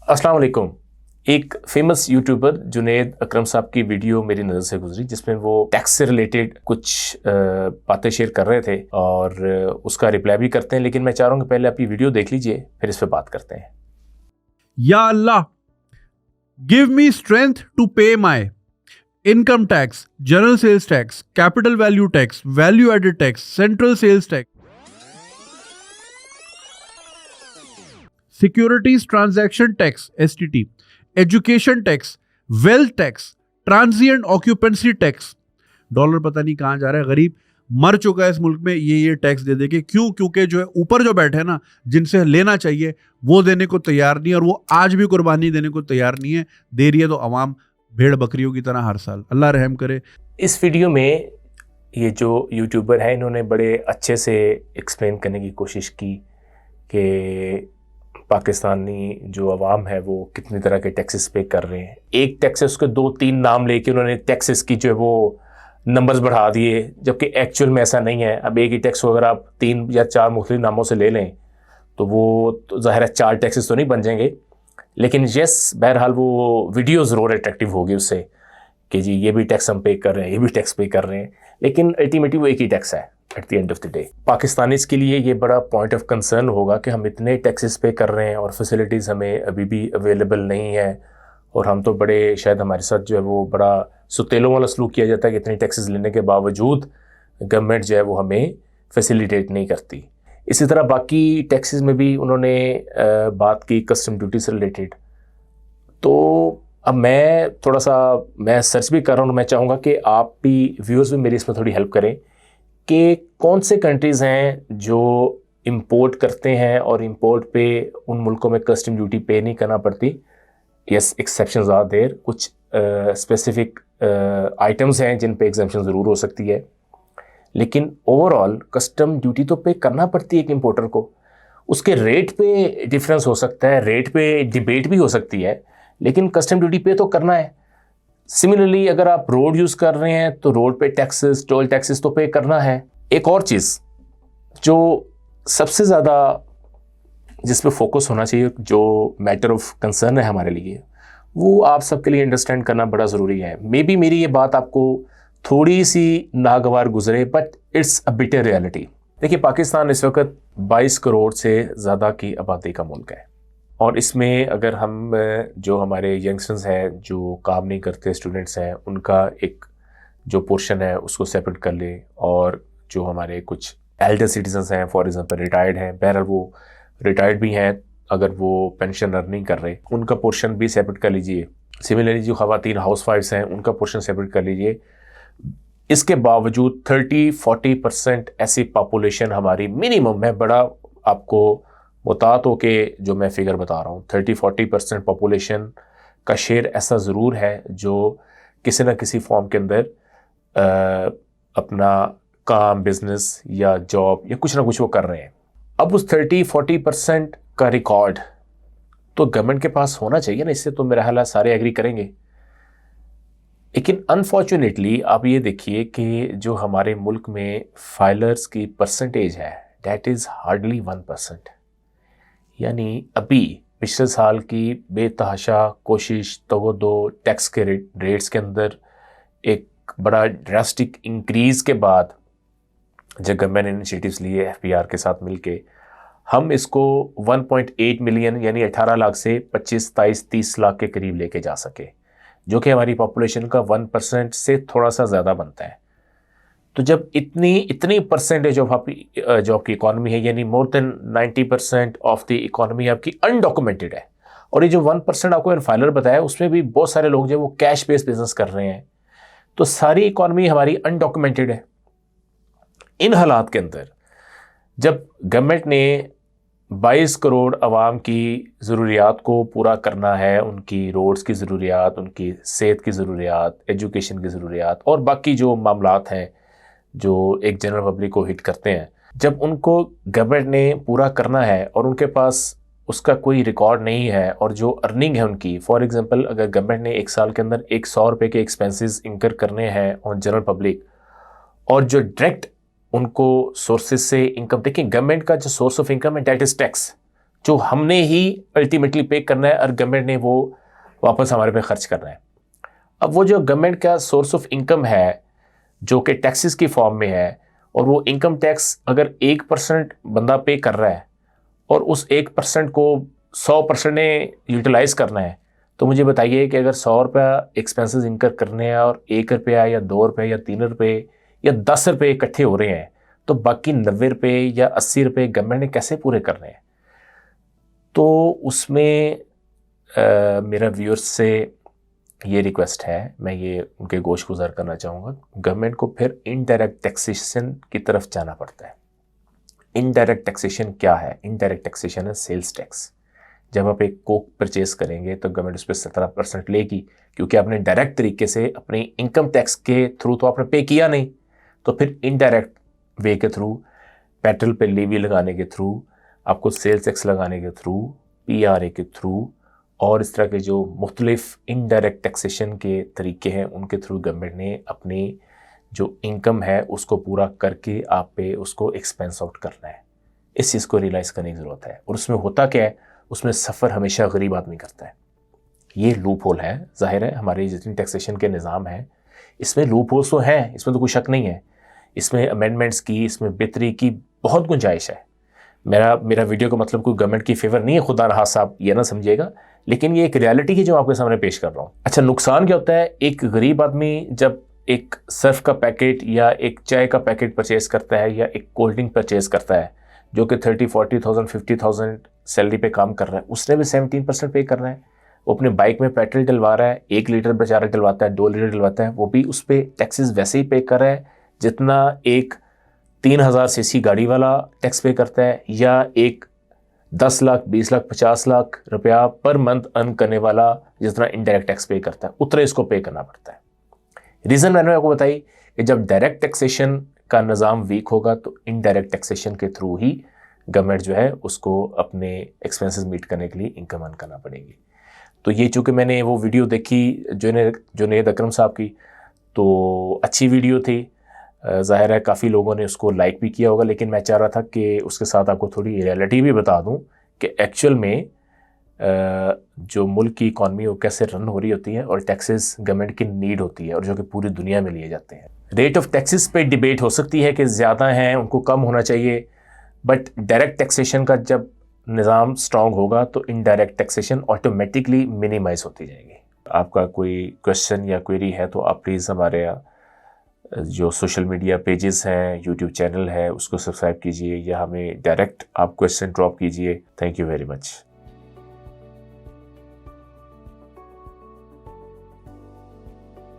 अस्सलाम वालेकुम। एक फेमस यूट्यूबर जुनैद अकरम साहब की वीडियो मेरी नज़र से गुजरी जिसमें वो टैक्स से रिलेटेड कुछ बातें शेयर कर रहे थे और उसका रिप्लाई भी करते हैं, लेकिन मैं चाह रहा हूँ कि पहले आप ये वीडियो देख लीजिए फिर इस पर बात करते हैं। या Allah, give me strength to pay my income tax, general sales tax, capital value tax, value added tax, central sales tax, securities transaction tax STT, education tax, wealth tax, transient occupancy tax. Dollar पता नहीं कहां जा रहा है, गरीब मर चुका है इस मुल्क में ये टैक्स दे दे के। क्यों? क्योंकि जो है ऊपर जो बैठे हैं ना, जिनसे लेना चाहिए वो देने को तैयार नहीं है, और वो आज भी कुर्बानी देने को तैयार नहीं है। दे रही है तो अवाम भेड़ बकरियों की तरह हर साल। अल्लाह रहम करे। इस वीडियो में ये जो यूट्यूबर है इन्होंने बड़े अच्छे से एक्सप्लेन करने की कोशिश की कि पाकिस्तानी जो अवाम है वो कितनी तरह के टैक्सेस पे कर रहे हैं। एक टैक्सेस के 2-3 नाम लेके उन्होंने टैक्सेस की जो है वो नंबर्स बढ़ा दिए, जबकि एक्चुअल में ऐसा नहीं है। अब एक ही टैक्स को अगर आप 3 या 4 मुख्तलिफ नामों से ले लें तो वो तो ज़ाहिर है 4 टैक्सेस तो नहीं बन जाएंगे, लेकिन यस बहरहाल वो वीडियो ज़रूर अट्रैक्टिव होगी उससे कि जी ये भी टैक्स हम पे कर रहे हैं, ये भी टैक्स पे कर रहे हैं, लेकिन अल्टीमेटली वो एक ही टैक्स है at the end of the day. Pakistanis के लिए ये बड़ा पॉइंट ऑफ कंसर्न होगा कि हम इतने टैक्सेस पे कर रहे हैं और फैसिलिटीज़ हमें अभी भी अवेलेबल नहीं है, और हम तो बड़े शायद हमारे साथ जो है वो बड़ा सुतेलों वाला सलूक किया जाता है कि इतने टैक्सेस लेने के बावजूद गवर्नमेंट जो है वो हमें फैसिलिटेट नहीं करती। इसी तरह बाकी टैक्सेस में भी उन्होंने बात की कस्टम ड्यूटी से रिलेटेड। तो अब मैं सर्च भी कर रहा हूँ, मैं चाहूँगा कि आप भी व्यूअर्स भी मेरी इसमें थोड़ी हेल्प करें कि कौन से कंट्रीज़ हैं जो इंपोर्ट करते हैं और इंपोर्ट पे उन मुल्कों में कस्टम ड्यूटी पे नहीं करना पड़ती। यस, एक्सेप्शंस आर देयर, कुछ स्पेसिफिक आइटम्स हैं जिन पे एग्जेम्पशन ज़रूर हो सकती है, लेकिन ओवरऑल कस्टम ड्यूटी तो पे करना पड़ती है एक इंपोर्टर को। उसके रेट पे डिफरेंस हो सकता है, रेट पे डिबेट भी हो सकती है, लेकिन कस्टम ड्यूटी पे तो करना है। सिमिलरली अगर आप रोड यूज़ कर रहे हैं तो रोड पे टैक्सेस, टोल टैक्सेस तो पे करना है। एक और चीज़ जो सबसे ज़्यादा जिस पे फोकस होना चाहिए, जो मैटर ऑफ कंसर्न है हमारे लिए, वो आप सबके लिए अंडरस्टैंड करना बड़ा ज़रूरी है। मे बी मेरी ये बात आपको थोड़ी सी नागवार गुजरे, but it's a bitter reality. देखिए, पाकिस्तान इस वक्त 22 करोड़ से ज़्यादा की आबादी का मुल्क है, और इसमें अगर हम जो हमारे यंगस्टर्स हैं जो काम नहीं करते, स्टूडेंट्स हैं, उनका एक जो पोर्शन है उसको सेपरेट कर ले, और जो हमारे कुछ एल्डर सिटीजन्स हैं, फॉर एग्जांपल रिटायर्ड हैं, बहरहाल वो रिटायर्ड भी हैं, अगर वो पेंशन अर्न नहीं कर रहे, उनका पोर्शन भी सेपरेट कर लीजिए। सिमिलरली जो ख़वातीन हाउस वाइफ्स हैं उनका पोर्शन सेपरेट कर लीजिए। इसके बावजूद 30-40% ऐसी पॉपुलेशन हमारी मिनिमम है। बड़ा आपको मुतात हो के जो मैं फिगर बता रहा हूँ, 30-40% पॉपुलेशन का शेयर ऐसा ज़रूर है जो किसी न किसी फॉर्म के अंदर अपना काम, बिजनेस या जॉब या कुछ ना कुछ वो कर रहे हैं। अब उस 30-40% का रिकॉर्ड तो गवर्नमेंट के पास होना चाहिए ना, इससे तो मेरा ख्याल है सारे एग्री करेंगे। लेकिन अनफॉर्चुनेटली आप ये देखिए कि जो हमारे मुल्क में फाइलर्स की परसेंटेज है, दैट इज़ हार्डली 1%। यानी अभी पिछले साल की बेतहाशा कोशिश तवज्जो टैक्स के रेट्स के अंदर एक बड़ा ड्रास्टिक इंक्रीज़ के बाद जब गवर्नमेंट ने इनिशिएटिव्स लिए FPR के साथ मिलके, हम इसको 1.8 मिलियन यानी 18 लाख से 25, 23, 30 लाख के करीब लेके जा सके, जो कि हमारी पॉपुलेशन का 1% से थोड़ा सा ज़्यादा बनता है। तो जब इतनी परसेंटेज ऑफ आपकी इकॉनमी है, यानी more than 90% of the economy आपकी अनडॉक्यूमेंटेड है, और ये जो 1% आपको फाइलर बताया उसमें भी बहुत सारे लोग जो वो कैश बेस्ड बिजनेस कर रहे हैं, तो सारी इकॉनमी हमारी अनडॉक्यूमेंटेड है। इन हालात के अंदर जब गवर्नमेंट ने 22 करोड़ आवाम की ज़रूरियात को पूरा करना है, उनकी रोड्स की ज़रूरियात, उनकी सेहत की ज़रूरियात, एजुकेशन की ज़रूरियात और बाकी जो मामलात हैं जो एक जनरल पब्लिक को हिट करते हैं, जब उनको गवर्नमेंट ने पूरा करना है और उनके पास उसका कोई रिकॉर्ड नहीं है, और जो अर्निंग है उनकी, फॉर एग्जांपल अगर गवर्नमेंट ने एक साल के अंदर 100 रुपये के एक्सपेंसेस इंकर करने हैं ऑन जनरल पब्लिक, और जो डायरेक्ट उनको सोर्सेज से इनकम, देखिए गवर्नमेंट का जो सोर्स ऑफ इनकम है दैट इज़ टैक्स, जो हमने ही अल्टीमेटली पे करना है और गवर्नमेंट ने वो वापस हमारे पे खर्च करना है। अब वो जो गवर्नमेंट का सोर्स ऑफ इनकम है जो कि टैक्सेस की फॉर्म में है, और वो इनकम टैक्स अगर 1% बंदा पे कर रहा है और उस 1% को 100% ने यूटिलाइज करना है, तो मुझे बताइए कि अगर 100 रुपया एक्सपेंसेस इंकर करने हैं और 1 रुपया या 2 रुपये या 3 रुपये या 10 रुपये इकट्ठे हो रहे हैं, तो बाकी 90 रुपये या 80 रुपये गवर्नमेंट ने कैसे पूरे करने हैं? तो उसमें मेरा व्यूअर्स से ये रिक्वेस्ट है, मैं ये उनके गोश गुजार करना चाहूँगा, गवर्नमेंट को फिर इनडायरेक्ट टैक्सेशन की तरफ जाना पड़ता है। इनडायरेक्ट टैक्सेशन क्या है? इनडायरेक्ट टैक्सेशन है सेल्स टैक्स। जब आप एक कोक परचेज करेंगे तो गवर्नमेंट उस पर 17% लेगी, क्योंकि आपने डायरेक्ट तरीके से अपने इनकम टैक्स के थ्रू तो आपने पे किया नहीं, तो फिर इनडायरेक्ट वे के थ्रू, पेट्रोल पे लीवी लगाने के थ्रू, आपको सेल्स टैक्स लगाने के थ्रू, PRA के थ्रू, और इस तरह के जो मुख्तलिफ इनडायरेक्ट टैक्सेशन के तरीके हैं उनके थ्रू गवर्नमेंट ने अपनी जो इनकम है उसको पूरा करके आप पे उसको एक्सपेंस आउट करना है। इस चीज़ को रियलाइज़ करने की ज़रूरत है। और उसमें होता क्या है, उसमें सफ़र हमेशा गरीब आदमी करता है। ये लूप होल है। ज़ाहिर है हमारे जितनी टैक्सेशन के निज़ाम है इसमें लूप होल्स तो हैं, इसमें तो कोई शक नहीं है। इसमें अमेंडमेंट्स की, इसमें बेहतरी की बहुत गुंजाइश है। मेरा वीडियो का मतलब कोई गवर्नमेंट की फेवर नहीं है, खुदा न खासा आप ये ना समझिएगा, लेकिन ये एक रियलिटी की जो आपके सामने पेश कर रहा हूँ। अच्छा, नुकसान क्या होता है? एक गरीब आदमी जब एक सर्फ का पैकेट या एक चाय का पैकेट परचेज़ करता है या एक कोल्ड ड्रिंक परचेज़ करता है जो कि 30-40,000 50,000 सैलरी पे काम कर रहा है, उसने भी 17% पे करना है। वो अपने बाइक में पेट्रोल डलवा रहा है, 1 लीटर बेचारा डलवाता है, 2 लीटर डलवाता है, वो भी उस पर टैक्सेस वैसे ही पे कर रहा है जितना एक 3000 सीसी गाड़ी वाला टैक्स पे करता है, या एक 10 लाख 20 लाख 50 लाख रुपया पर मंथ अर्न करने वाला जितना इनडायरेक्ट टैक्स पे करता है, उतना इसको पे करना पड़ता है। रीज़न मैंने आपको बताई कि जब डायरेक्ट टैक्सेशन का निज़ाम वीक होगा तो इनडायरेक्ट टैक्सेशन के थ्रू ही गवर्नमेंट जो है उसको अपने एक्सपेंसेस मीट करने के लिए इनकम अर्न करना पड़ेगी। तो ये चूँकि मैंने वो वीडियो देखी जुनैद अकरम साहब की, तो अच्छी वीडियो थी। ज़ाहिर है काफ़ी लोगों ने उसको लाइक भी किया होगा, लेकिन मैं चाह रहा था कि उसके साथ आपको थोड़ी रियलिटी भी बता दूं कि एक्चुअल में जो मुल्क की इकॉनमी वो कैसे रन हो रही होती है और टैक्सेस गवर्नमेंट की नीड होती है और जो कि पूरी दुनिया में लिए जाते हैं। रेट ऑफ टैक्सेस पे डिबेट हो सकती है कि ज़्यादा हैं, उनको कम होना चाहिए, बट डायरेक्ट टैक्सेशन का जब निज़ाम स्ट्रॉन्ग होगा तो इनडायरेक्ट टैक्सेशन ऑटोमेटिकली मिनिमाइज होती जाएगी। आपका कोई क्वेश्चन या क्वेरी है तो आप प्लीज़ हमारे जो सोशल मीडिया पेजेस हैं, यूट्यूब चैनल है, उसको सब्सक्राइब कीजिए या हमें डायरेक्ट आप क्वेश्चन ड्रॉप कीजिए। Thank you very much.